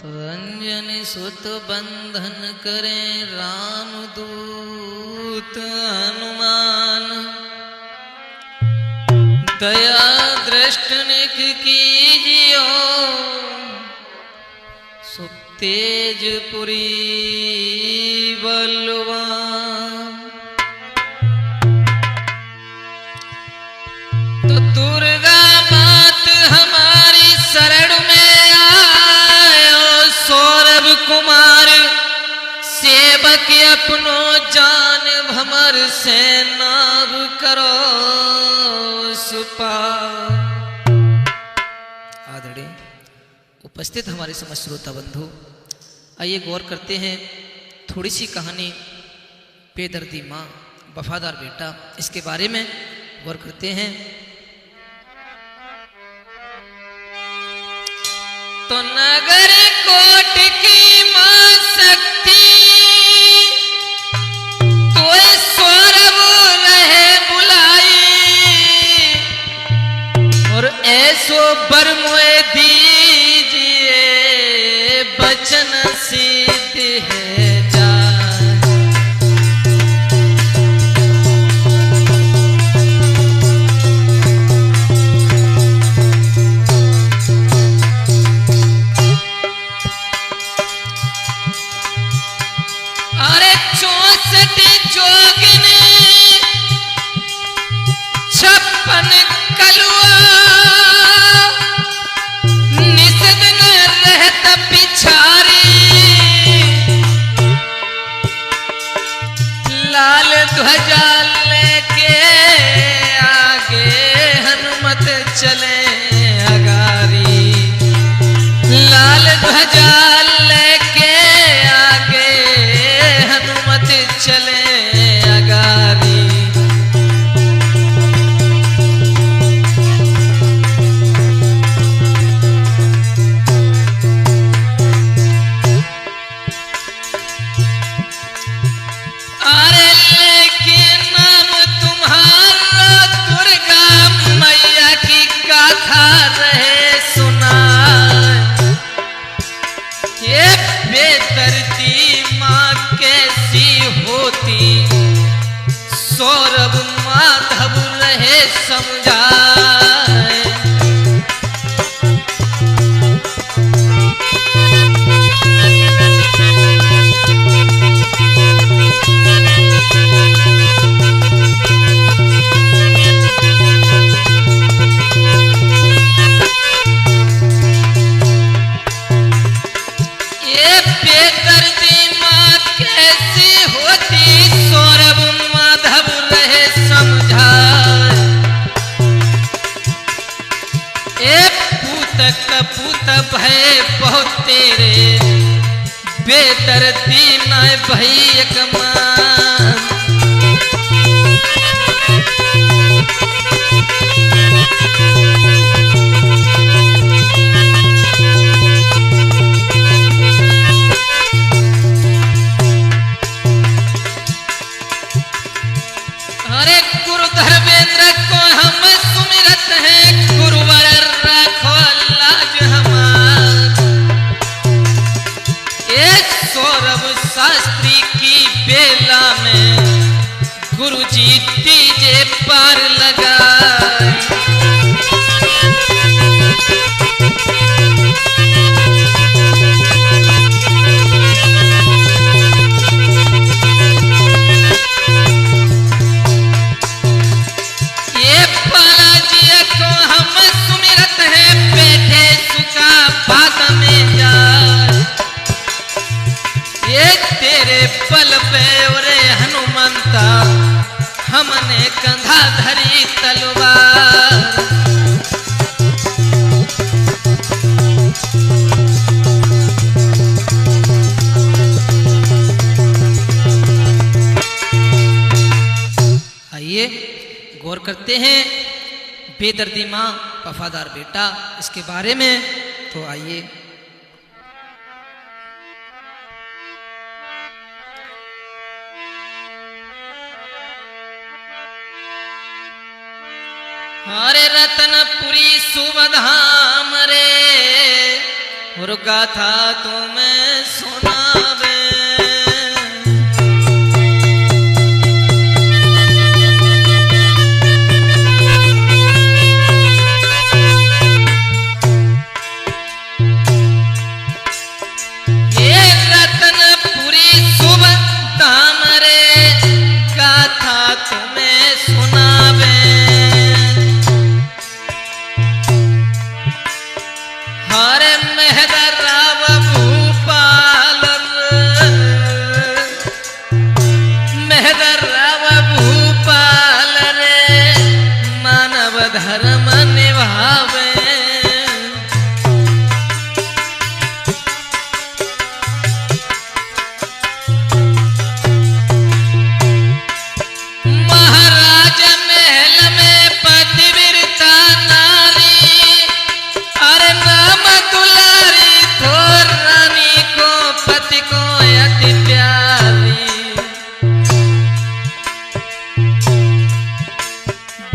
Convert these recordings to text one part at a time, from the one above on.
तो अंजनी सुत बंधन करें राम दूत हनुमान, दया दृष्टनिक कीजियो तेजपुरी बलवान। तो दुर्गा मात हमारी शरण में आयो, सौरभ कुमार सेवक अपनो जान भमर से नाव करो सुपार। आदरणीय उपस्थित हमारे समस्त श्रोता बंधु, आइए गौर करते हैं थोड़ी सी कहानी बेदर्दी माँ वफादार बेटा, इसके बारे में गौर करते हैं। तो नगर कोट की माँ शक्ति तो सौरभ रहे बुलाई, और ऐसो बरमुए दीजिए बचन सिद्ध है जाए। अरे 64 जोगिनी 56 कलुआ, निषदन रहत पिछारी, लाल ध्वजा लेके आगे हनुमत चले अगारी, लाल ध्वजा लेके आगे हनुमत चले अगारी। अरे लेकिन नाम तुम्हारा दुर्गा मैया की गाथा रहे सुना, ये बेदर्दी माँ कैसी होती सौरभ माधव रहे समझाए। ये बेदर्दी माँ कैसी होती सौरभ माधव रहे समझाए। एक पूत कपूत भय बहुत तेरे, बेदर्दी न भई एक मान। अरे गुरु धर्मेंद्र को हम सुमिरत हैं, गुरुवर रखो लाज हमार। एक सौरभ शास्त्री की बेला में गुरुजी तीजे पार लगाए। को हम सुमिरत है बैठे सुखा बात में जाए। ये तेरे पल पे ओरे हनुमंता हमने कंधा धरी तलवार। आइए गौर करते हैं बेदर्दी माँ वफादार बेटा, इसके बारे में। तो आइए हरे रतनपुरी सुबधाम रे और गाथा तुम्हें सुनावे।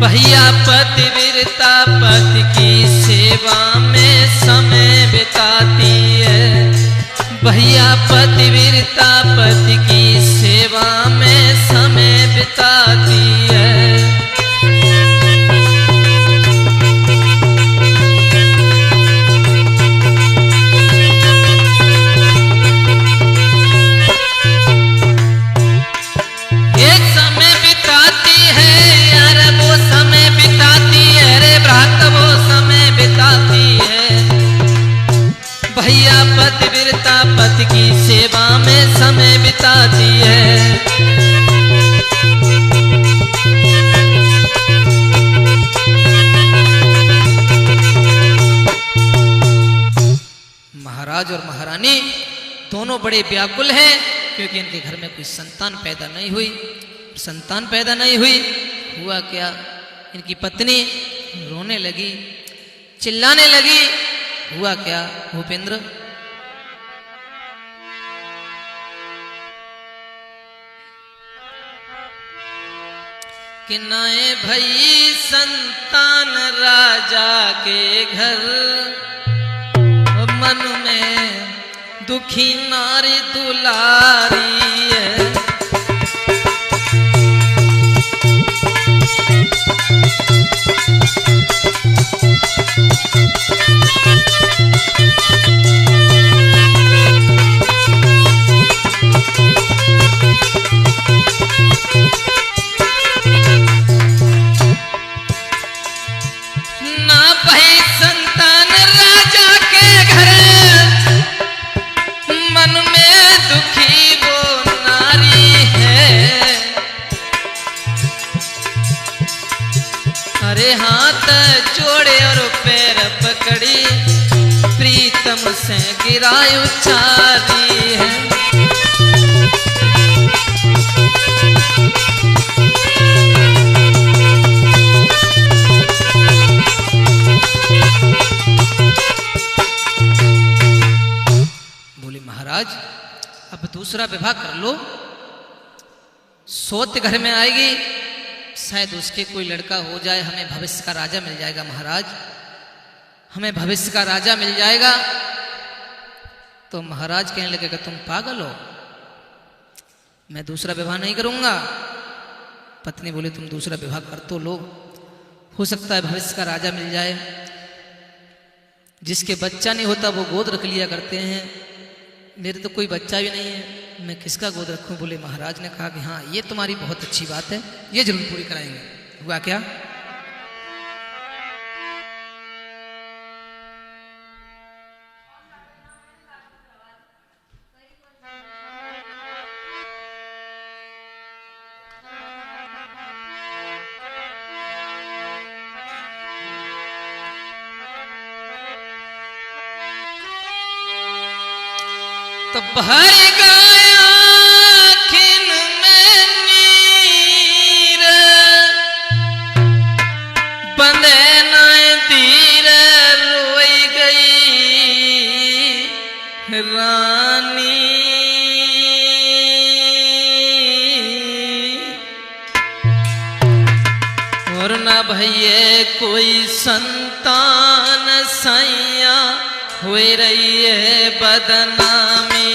भैया पतिव्रता पति की सेवा में समय बिताती है। भैया पतिव्रता पति की सेवा में समय बिताती है। भैया पतिव्रता पति की सेवा में समय बिताती है। महाराज और महारानी दोनों बड़े व्याकुल हैं क्योंकि इनके घर में कोई संतान पैदा नहीं हुई। संतान पैदा नहीं हुई, हुआ क्या, इनकी पत्नी रोने लगी, चिल्लाने लगी। हुआ क्या भूपेंद्र? कि नए भई संतान राजा के घर, मन में दुखी नारी दुलारी है। अरे हाथ जोड़े और पैर पकड़ी, प्रीतम से गिराई उचारी है। बोले महाराज अब दूसरा विवाह कर लो, सौत घर में आएगी, शायद उसके कोई लड़का हो जाए, हमें भविष्य का राजा मिल जाएगा। महाराज हमें भविष्य का राजा मिल जाएगा। तो महाराज कहने लगेगा तुम पागल हो, मैं दूसरा विवाह नहीं करूंगा। पत्नी बोली तुम दूसरा विवाह कर तो लो, हो सकता है भविष्य का राजा मिल जाए। जिसके बच्चा नहीं होता वो गोद रख लिया करते हैं, मेरे तो कोई बच्चा भी नहीं है, मैं किसका गोद रखूं। बोले महाराज ने कहा कि हाँ ये तुम्हारी बहुत अच्छी बात है, ये जरूर पूरी कराएंगे। हुआ क्या? तो भर गया आँखिन में नीर, बंदे नाए तीर, रोई गई रानी। और न भैये कोई संतान सैया हुए रही है बदनामी।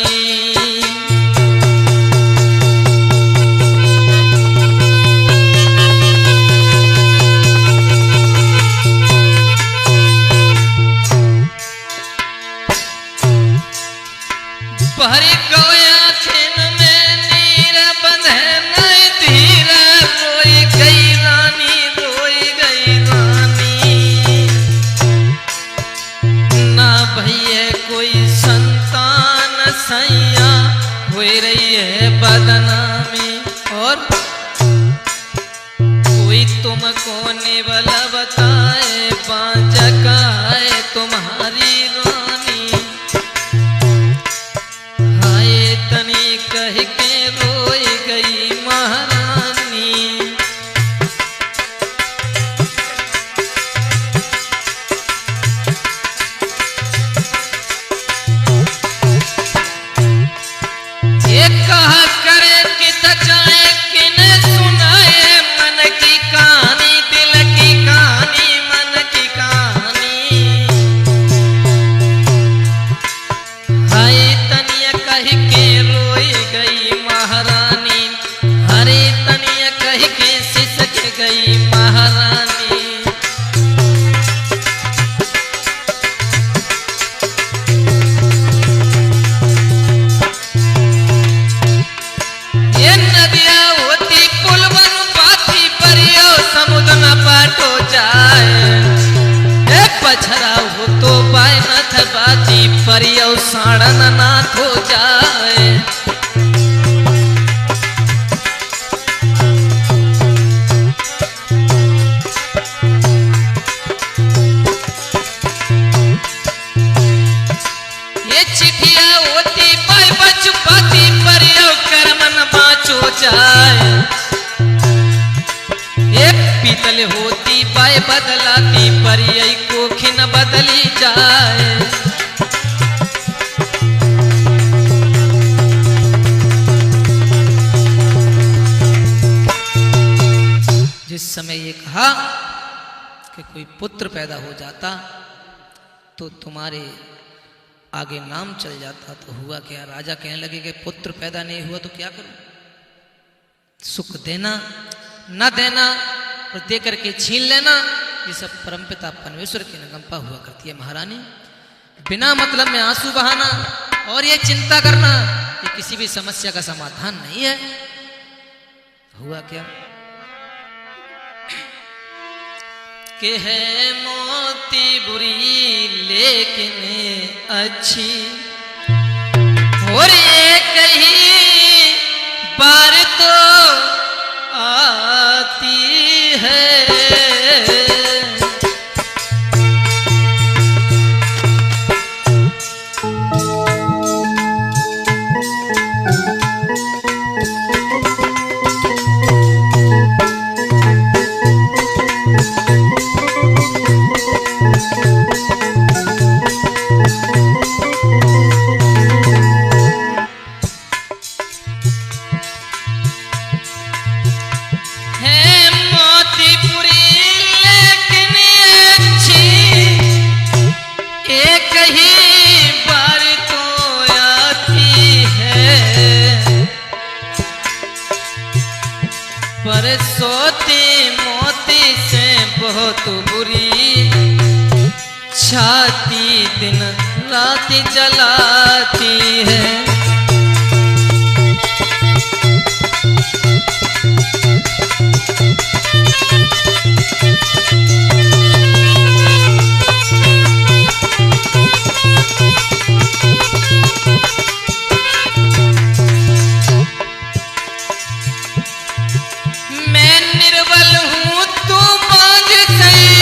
भरी गया छिन में नीर बंधे नहीं धीर, रोई गई रानी, रोई गई रानी। ना भैया कोई संतान सैया, हुई रही है बदनामी। और कोई तुमको निवल बताए, बाँझ गाए तुम्हारी रानी। हाय तनी कह के रोई गई महारानी। ये कहा करे कि जाए किन सुनाए, मन की कहानी, दिल की कहानी, मन की कहानी। हाय तनिया कह के रोई गई महारानी, हरे तनिया कह के सिसक गई महारानी। ये नदिया होती पुल बन पाती, परियो समुद्र न पाटो जाए। ए पछरा हो तो पाए नथ बाती, परियो साड़न नाथ हो जाए। ये चिट्ठिया होती पाई बच पाती, परियो करमन बाँचो जाए। एक पीतल होती पाए बदलाती, परियो कोखिन बदली जाए। जिस समय ये कहा कि कोई पुत्र पैदा हो जाता तो तुम्हारे आगे नाम चल जाता, तो हुआ क्या? राजा कहने लगे कि पुत्र पैदा नहीं हुआ तो क्या करूं? सुख देना न देना और दे करके छीन लेना, ये सब परमपिता परमेश्वर की अनुकंपा हुआ करती है महारानी। बिना मतलब में आंसू बहाना और ये चिंता करना, ये किसी भी समस्या का समाधान नहीं है। हुआ क्या कि है मोती बुरी लेकिन अच्छी, और एक ही बार तो आती है। पर सोती मोती से बहुत बुरी, छाती दिन रात जलाती है। मैं निर्बल हूँ तू बांझ गई,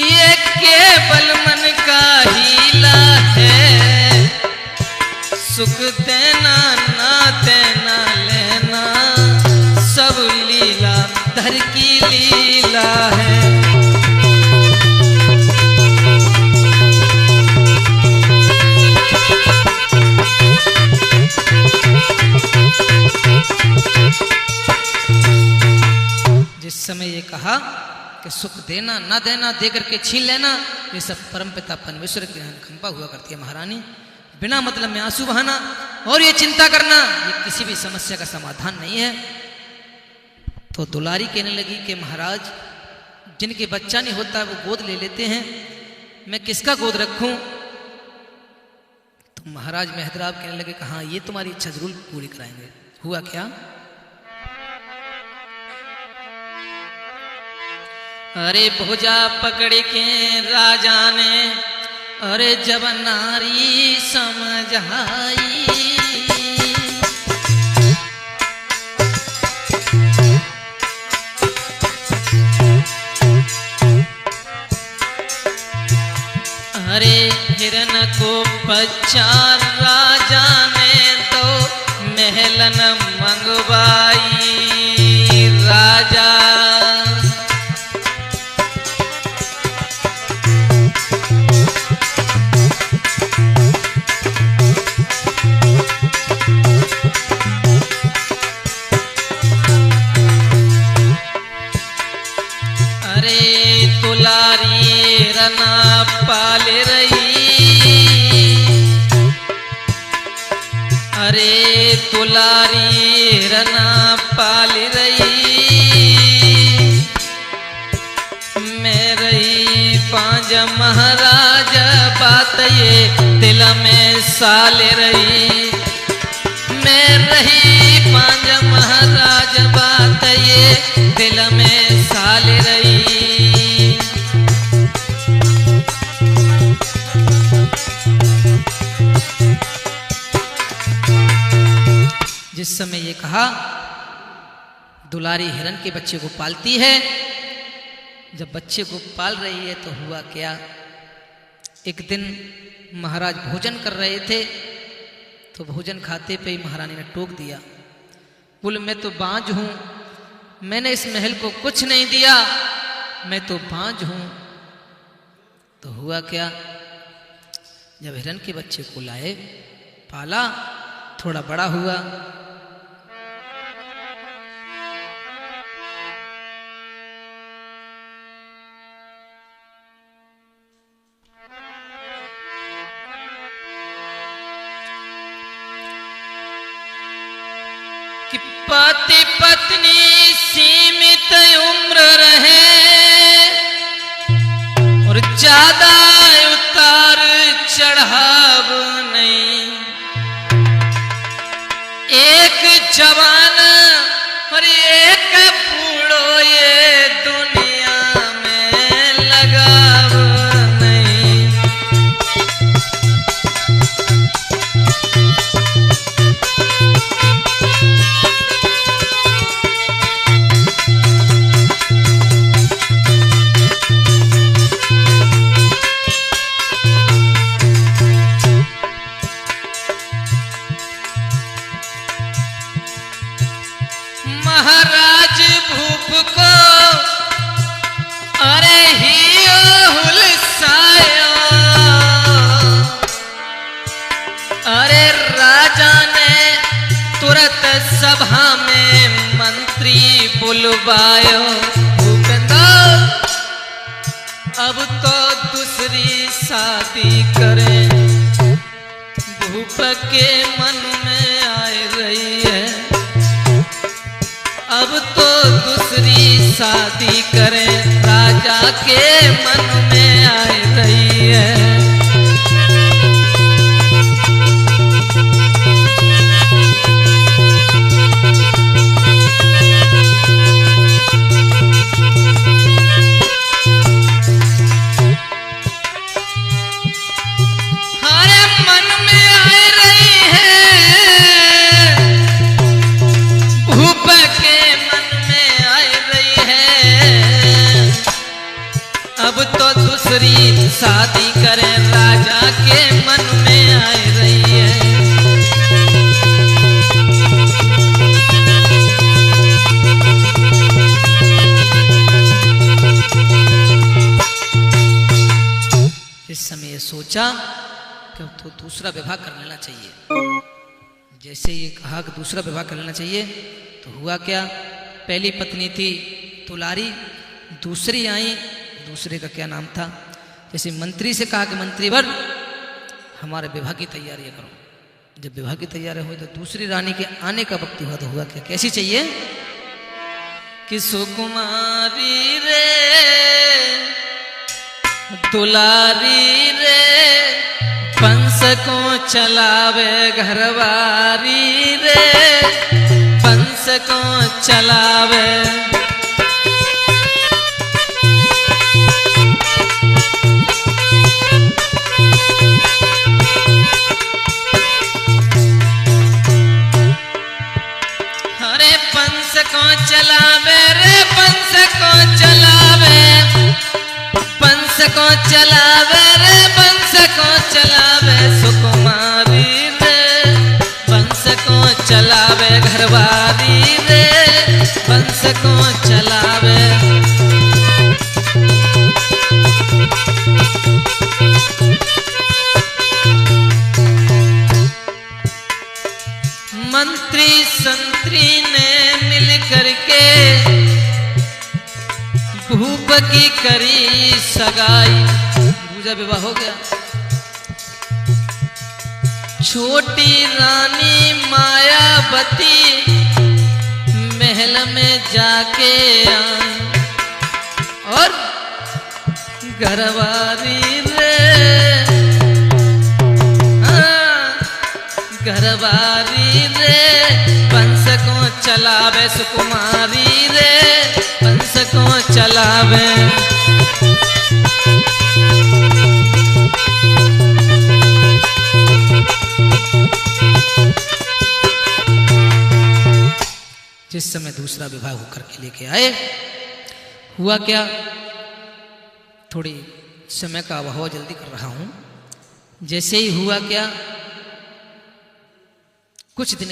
ये केवल मन का हीला है। सुख देना ना देना लेना, सब लीला धर की लीला है। समय ये कहा कि सुख देना ना देना, दे करके छीन लेना, ये सब परमपिता परमेश्वर के यहाँ कंपा हुआ करती है महारानी। बिना मतलब में आंसू बहाना और ये चिंता करना, ये किसी भी समस्या का समाधान नहीं है। तो दुलारी कहने लगी कि महाराज, जिनके बच्चा नहीं होता वो गोद ले लेते हैं, मैं किसका गोद रखूं? तो महाराज मेहदराब कहने लगे कि हाँ, ये तुम्हारी इच्छा जरूर पूरी कराएंगे। हुआ क्या? अरे भुजा पकड़ के राजा ने, अरे जब नारी समझाई, अरे हिरन को बच्चा राजा ने तो महलन मंगवाई। राजा रना पाल रही, अरे तुलारी रना पाल रही, मैं रही पांच महाराज बात ये दिल में साल रही, मैं रही पांच महाराज बात ये दिल में साल रही। जिस समय ये कहा दुलारी हिरन के बच्चे को पालती है, जब बच्चे को पाल रही है तो हुआ क्या? एक दिन महाराज भोजन कर रहे थे, तो भोजन खाते पे ही महारानी ने टोक दिया, बोले मैं तो बांझ हूं, मैंने इस महल को कुछ नहीं दिया, मैं तो बांझ हूं। तो हुआ क्या? जब हिरन के बच्चे को लाए, पाला, थोड़ा बड़ा हुआ, कि पति पत्नी सीमित उम्र रहे और ज्यादा उतार चढ़ाव नहीं, एक जवान और एक बूढ़ो ये दुनिया में लगाव नहीं। महाराज भूप को अरे ही हुलसाया, अरे राजा ने तुरंत सभा में मंत्री बुलवायो। भूपेंद्र अब तो दूसरी शादी करें, भूप के मन में आए रही है, अब तो दूसरी शादी करें, राजा के मन में आए रही है। हरे मन में आए रही है, भूप के अब तो दूसरी शादी करें, राजा के मन में आए रही है। इस समय सोचा कि अब तो दूसरा विवाह कर लेना चाहिए। जैसे ये कहा कि दूसरा विवाह कर लेना चाहिए, तो हुआ क्या? पहली पत्नी थी दुलारी दूसरी आई, दूसरे का क्या नाम था, जैसे मंत्री से कहा कि मंत्रीवर हमारे विवाह की तैयारी करो। जब विवाह की तैयारी हुई तो दूसरी रानी के आने का वक्त हुआ तो हुआ क्या, कैसी चाहिए कि सुकुमारी रे दुलारी रे वंश को चलावे घरवारी रे, वंश को चलावे। अरे वंश को चलावे रे, वंश को चलावे, वंश को चलावे रे, वंश को चलावे सुकुमारी रे, वंश को चलावे घरवारी रे, वंश को चलावे। मंत्री संतरी ने मिल करके भूप की करी सगाई, दूजा विवाह हो गया। छोटी रानी मायावती महल में जाके आई और घरवारी रे, घरवारी रे वंश को चलावे सुकुमारी रे, वंश को चलावे। जिस समय दूसरा विवाह होकर के लेके आए, हुआ क्या, थोड़ी समय का अभाव जल्दी कर रहा हूं। जैसे ही हुआ क्या, कुछ दिन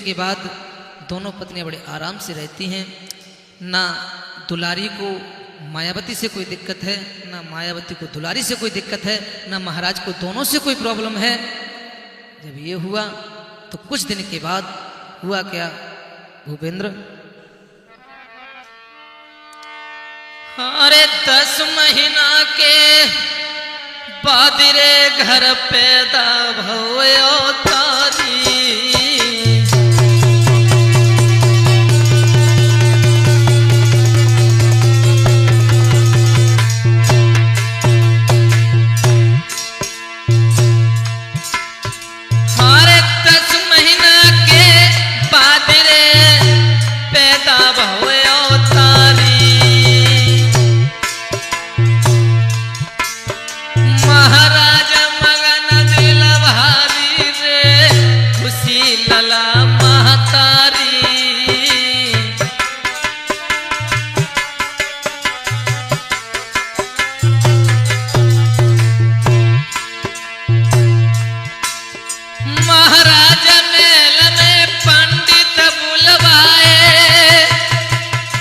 के बाद दोनों पत्नियां बड़े आराम से रहती हैं। ना दुलारी को मायावती से कोई दिक्कत है, ना मायावती को दुलारी से कोई दिक्कत है, ना महाराज को दोनों से कोई प्रॉब्लम है। जब ये हुआ तो कुछ दिन के बाद हुआ क्या भूपेंद्र, अरे 10 महीना के बाद रे घर पैदा भयो तारी, अरे 10 महीना के बाद रे पैदा भयो तारी, महाराज मगन दिल भारी रे, खुशी लला महतारी। महाराज मेल में पंडित बुलवाए,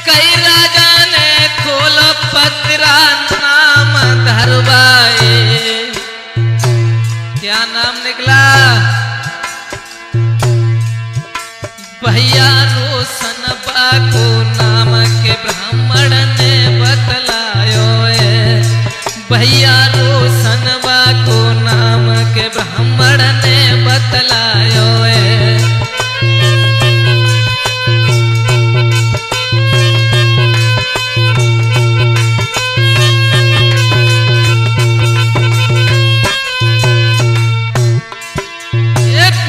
कई राजा ने खोलो पत्रा नाम धरवाए। क्या नाम निकला, भैया रोशन बाको नाम के ब्राह्मण ने बतलायो है, भैया रोशन बाको नाम के ब्राह्मण ने बतलायो है।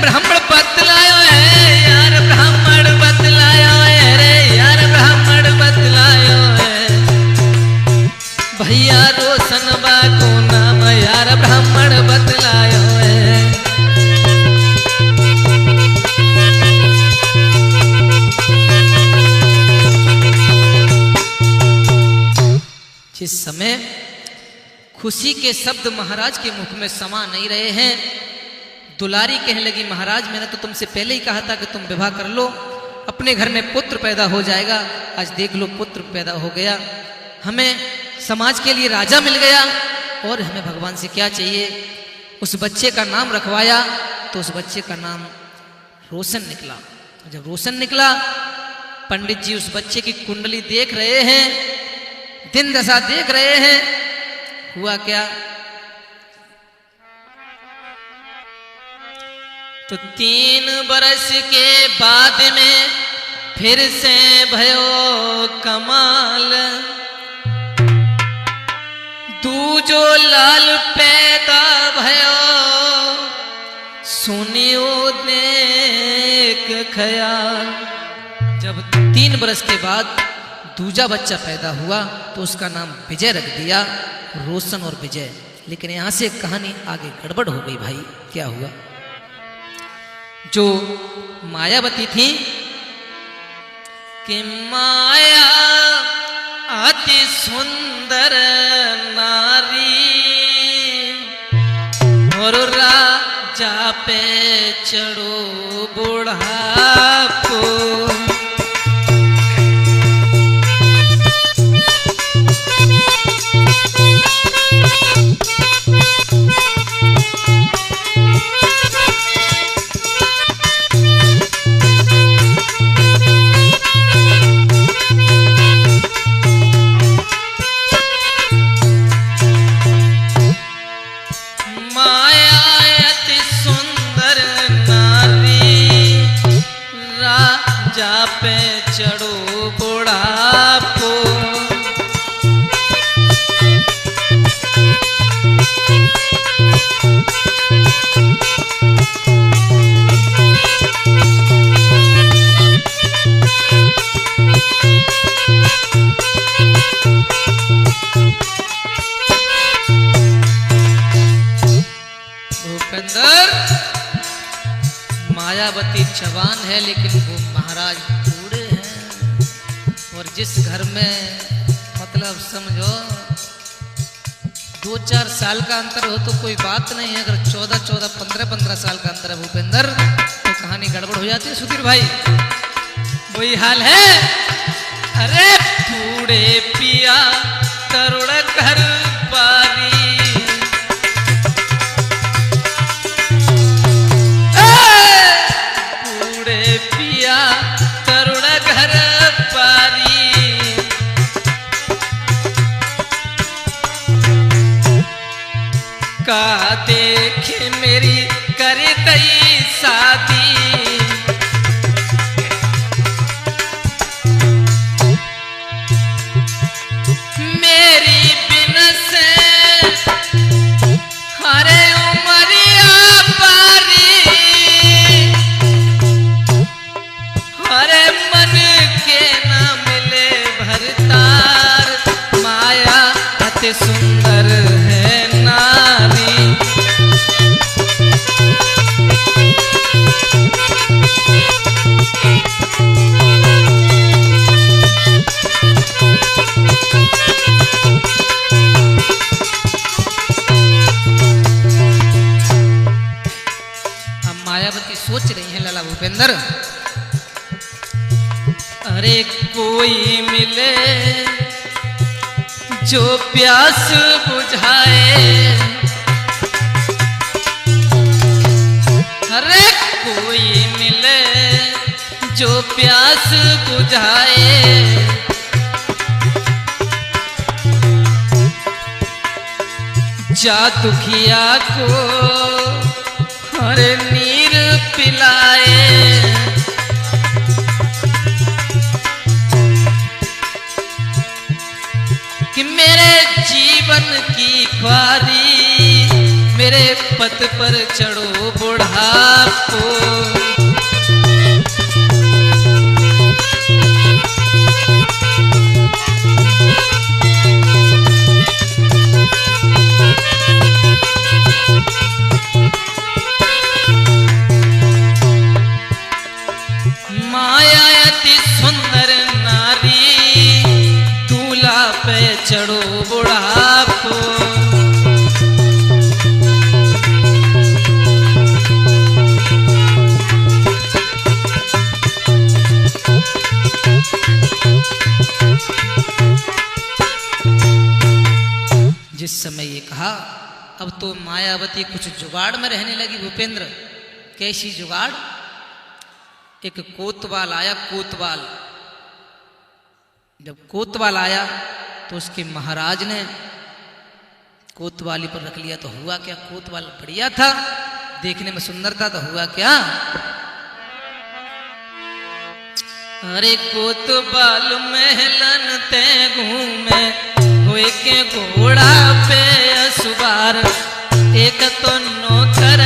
ब्राह्मण बतलायो है यार, ब्राह्मण बतलायो है रे यार, ब्राह्मण बतलायो है, भैया रोशन बाको नाम यार ब्राह्मण बतलायो है। जिस समय खुशी के शब्द महाराज के मुख में समा नहीं रहे हैं, दुलारी कहने लगी, महाराज मैंने तो तुमसे पहले ही कहा था कि तुम विवाह कर लो, अपने घर में पुत्र पैदा हो जाएगा। आज देख लो पुत्र पैदा हो गया, हमें समाज के लिए राजा मिल गया, और हमें भगवान से क्या चाहिए। उस बच्चे का नाम रखवाया तो उस बच्चे का नाम रोशन निकला। जब रोशन निकला पंडित जी उस बच्चे की कुंडली देख रहे हैं, दिन दशा देख रहे हैं। हुआ क्या, तो 3 बरस के बाद में फिर से भयो कमाल, दूजो लाल पैदा भयो, सुनियो नेक ख्याल। जब 3 बरस के बाद दूजा बच्चा पैदा हुआ तो उसका नाम विजय रख दिया, रोशन और विजय। लेकिन यहां से कहानी आगे गड़बड़ हो गई भाई। क्या हुआ, जो मायावती थी कि माया अति सुंदर नारी, और राजा पे चढ़ो बुढ़ापो, पे चढ़ो बुढ़ापो, भूपेंद्र मायावती जवान है लेकिन वो महाराज बूढ़े हैं। और जिस घर में मतलब समझो 2-4 साल का अंतर हो तो कोई बात नहीं है, अगर 14-14, 15-15 साल का अंतर है भूपेंद्र तो कहानी गड़बड़ हो जाती है सुधीर भाई। वही हाल है। अरे बूढ़े पिया करुण घर पारी, का देखे मेरी करे तई शादी, मेरी बिन से हरे उमरिया पारी, हरे मन के न मिले भरतार, माया अति सुंदर है नारी। अब मायावती सोच रही है लाला भूपेंद्र, अरे कोई मिले जो प्यास बुझाए, अरे कोई मिले जो प्यास बुझाए, जा दुखिया को हरे नीर पिलाए, कि मेरे जीवन की ख्वारी, मेरे पथ पर चढ़ो बुढ़ापो, माया अति सुंदर नारी, दूल्हा पे चढ़ो बुढ़ापो, जिस समय ये कहा अब तो मायावती कुछ जुगाड़ में रहने लगी भूपेंद्र। कैसी जुगाड़, एक कोतवाल आया, कोतवाल जब कोतवाल आया तो उसके महाराज ने कोतवाली पर रख लिया। तो हुआ क्या, कोतवाल बढ़िया था, देखने में सुंदर था, तो हुआ क्या, अरे कोतवाल महलन ते घूमे हुए के घोड़ा पे असुबार, एक तो नौकर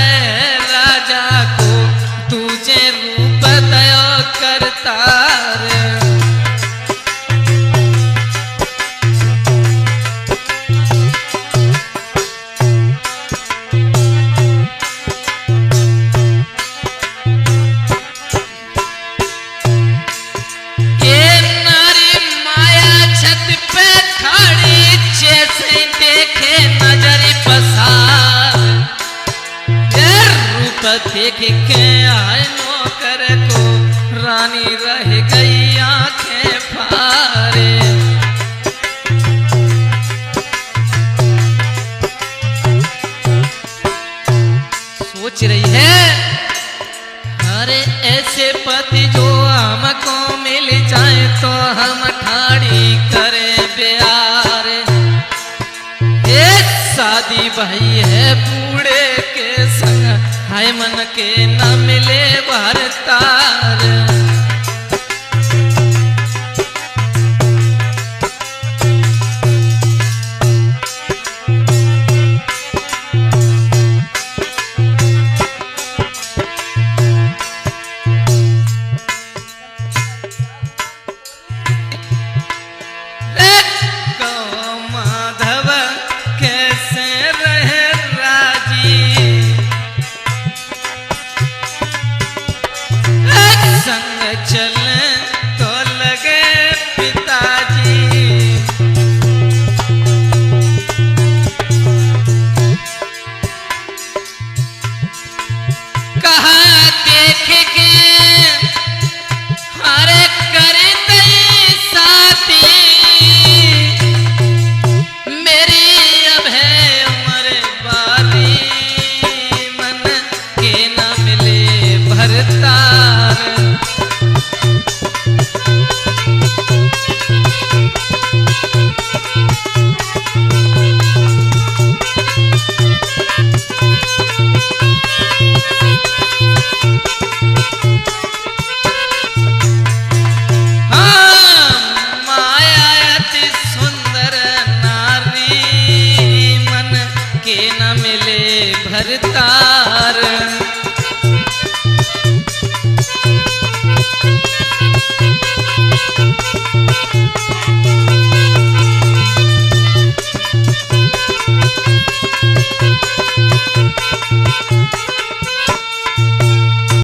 राजा को दूजे रूप दया करतार। देख के आए नौकर को रानी रह गई आंखें फारे। सोच रही है, अरे ऐसे पति जो हमको मिल जाए तो हम ठाड़ी करें प्यार। ये शादी भाई है बूढ़े के संग, हाय मन के न मिले भरतार। माधव कैसे रहे संग चले तो लगे पिताजी। कहा देख के हरे कर दई साथी, मेरी अब है उम्र बारी, मन के न मिले भरतार। के न मिले भरतार।